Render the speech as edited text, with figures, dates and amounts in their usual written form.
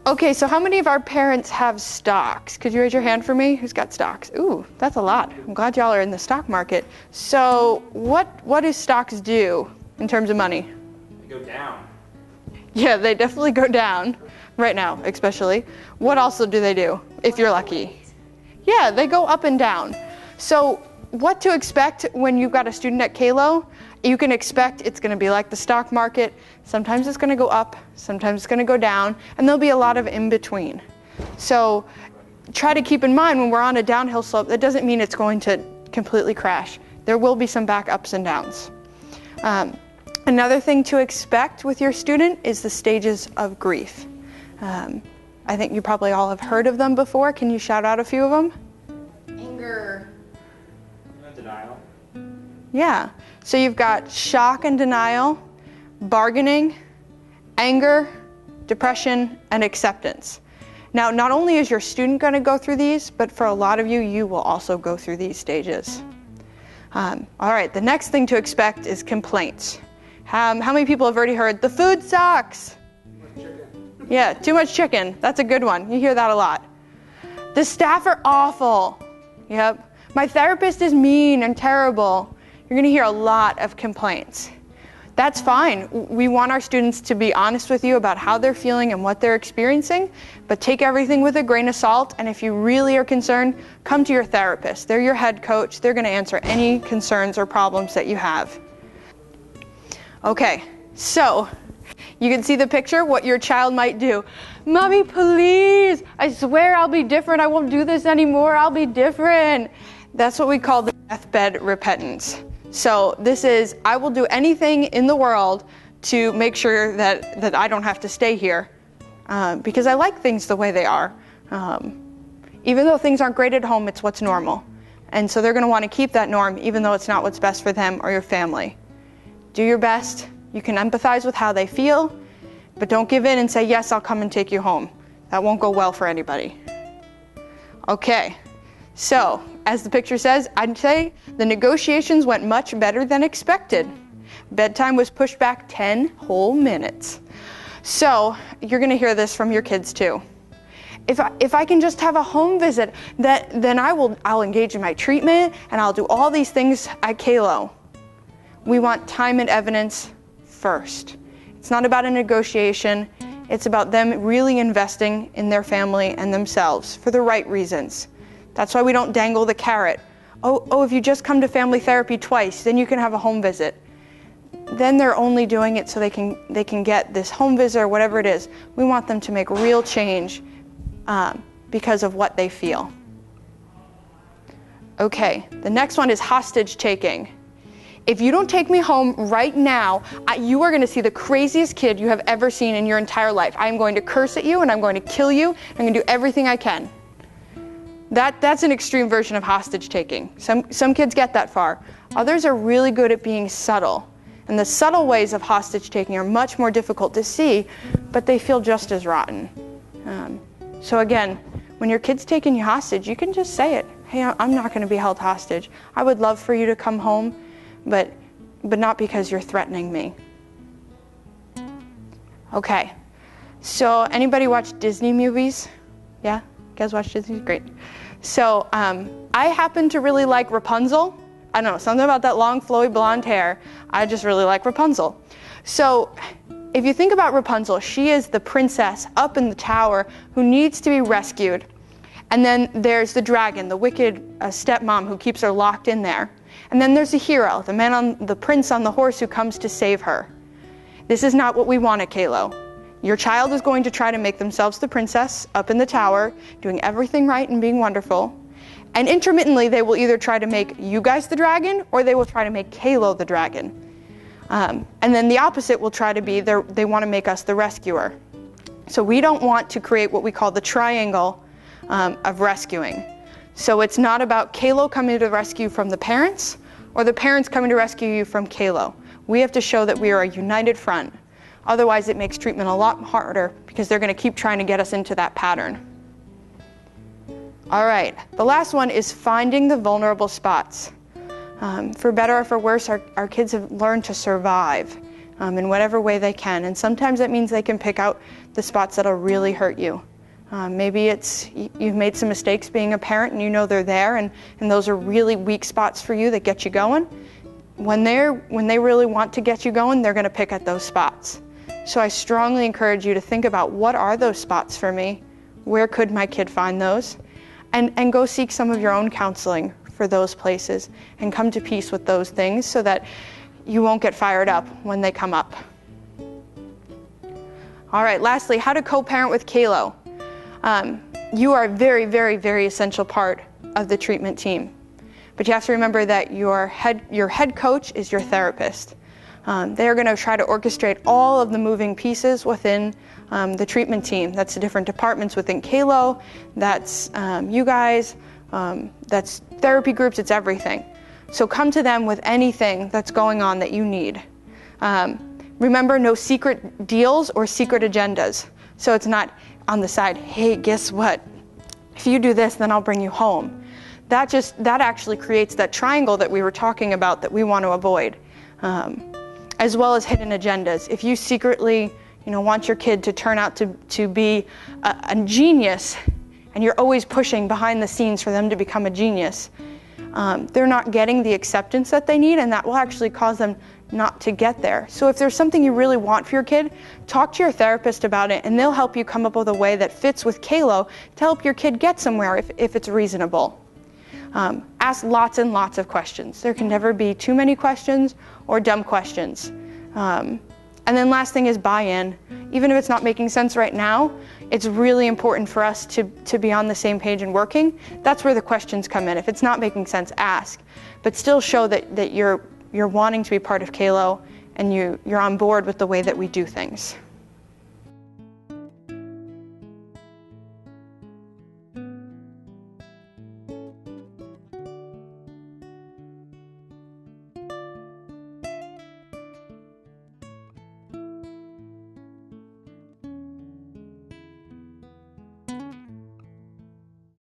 Okay, so how many of our parents have stocks? Could you raise your hand for me? Who's got stocks? Ooh, that's a lot. I'm glad y'all are in the stock market. So what do stocks do in terms of money? They go down. Yeah, they definitely go down right now, especially. What also do they do, if you're lucky? Yeah, they go up and down. So what to expect when you've got a student at Kalo? You can expect it's going to be like the stock market. Sometimes it's going to go up, sometimes it's going to go down, and there'll be a lot of in between. So try to keep in mind when we're on a downhill slope, that doesn't mean it's going to completely crash. There will be some back ups and downs. Another thing to expect with your student is the stages of grief. I think you probably all have heard of them before. Can you shout out a few of them? Anger. Denial. Yeah. So you've got shock and denial, bargaining, anger, depression, and acceptance. Now, not only is your student going to go through these, but for a lot of you, you will also go through these stages. All right, the next thing to expect is complaints. How many people have already heard, the food sucks? Yeah, too much chicken. That's a good one. You hear that a lot. The staff are awful. Yep. My therapist is mean and terrible. You're going to hear a lot of complaints. That's fine. We want our students to be honest with you about how they're feeling and what they're experiencing, but take everything with a grain of salt, and if you really are concerned, come to your therapist. They're your head coach. They're going to answer any concerns or problems that you have. Okay, so you can see the picture, what your child might do. Mommy, please, I swear I'll be different. I won't do this anymore. I'll be different. That's what we call the deathbed repentance. So this is, I will do anything in the world to make sure that I don't have to stay here because I like things the way they are. Even though things aren't great at home, it's what's normal. And so they're going to want to keep that norm even though it's not what's best for them or your family. Do your best. You can empathize with how they feel, but don't give in and say, yes, I'll come and take you home. That won't go well for anybody. Okay, so as the picture says, I'd say the negotiations went much better than expected. Bedtime was pushed back 10 whole minutes. So you're going to hear this from your kids too. If I can just have a home visit, then I'll engage in my treatment and I'll do all these things at Kalo. We want time and evidence first. It's not about a negotiation. It's about them really investing in their family and themselves for the right reasons. That's why we don't dangle the carrot. Oh, if you just come to family therapy twice, then you can have a home visit. Then they're only doing it so they can get this home visit or whatever it is. We want them to make real change because of what they feel. Okay, the next one is hostage taking. If you don't take me home right now, you are going to see the craziest kid you have ever seen in your entire life. I am going to curse at you and I'm going to kill you. I'm going to do everything I can. That's an extreme version of hostage taking. Some kids get that far. Others are really good at being subtle. And the subtle ways of hostage taking are much more difficult to see, but they feel just as rotten. So again, when your kid's taking you hostage, you can just say it. Hey, I'm not going to be held hostage. I would love for you to come home, but not because you're threatening me. Okay, so anybody watch Disney movies? Yeah, you guys watch Disney? Great. So I happen to really like Rapunzel. I don't know, something about that long, flowy blonde hair. I just really like Rapunzel. So if you think about Rapunzel, she is the princess up in the tower who needs to be rescued. And then there's the dragon, the wicked stepmom who keeps her locked in there. And then there's the hero, the prince on the horse who comes to save her. This is not what we want at Kalo. Your child is going to try to make themselves the princess up in the tower, doing everything right and being wonderful. And intermittently, they will either try to make you guys the dragon, or they will try to make Kalo the dragon. And then the opposite will try to be, they want to make us the rescuer. So we don't want to create what we call the triangle of rescuing. So it's not about Kalo coming to the rescue from the parents, or the parents coming to rescue you from Kalo. We have to show that we are a united front. Otherwise, it makes treatment a lot harder because they're going to keep trying to get us into that pattern. All right, the last one is finding the vulnerable spots. For better or for worse, our kids have learned to survive in whatever way they can. And sometimes that means they can pick out the spots that'll really hurt you. Maybe it's you've made some mistakes being a parent and you know they're there, and those are really weak spots for you that get you going. When they really want to get you going, they're going to pick at those spots. So I strongly encourage you to think about, what are those spots for me? Where could my kid find those? And go seek some of your own counseling for those places and come to peace with those things so that you won't get fired up when they come up. All right, lastly, how to co-parent with Kalo. You are a very, very, very essential part of the treatment team. But you have to remember that your head coach is your therapist. They're going to try to orchestrate all of the moving pieces within the treatment team. That's the different departments within Kalo, that's you guys, that's therapy groups, it's everything. So come to them with anything that's going on that you need. Remember, no secret deals or secret agendas. So it's not on the side, hey, guess what? If you do this, then I'll bring you home. That actually creates that triangle that we were talking about that we want to avoid, as well as hidden agendas. If you secretly, want your kid to turn out to be a genius, and you're always pushing behind the scenes for them to become a genius, they're not getting the acceptance that they need, and that will actually cause them not to get there. So if there's something you really want for your kid, talk to your therapist about it, and they'll help you come up with a way that fits with Kalo to help your kid get somewhere if it's reasonable. Ask lots and lots of questions. There can never be too many questions or dumb questions. And then last thing is buy-in. Even if it's not making sense right now, it's really important for us to be on the same page and working. That's where the questions come in. If it's not making sense, ask. But still show that you're wanting to be part of Kalo and you're on board with the way that we do things.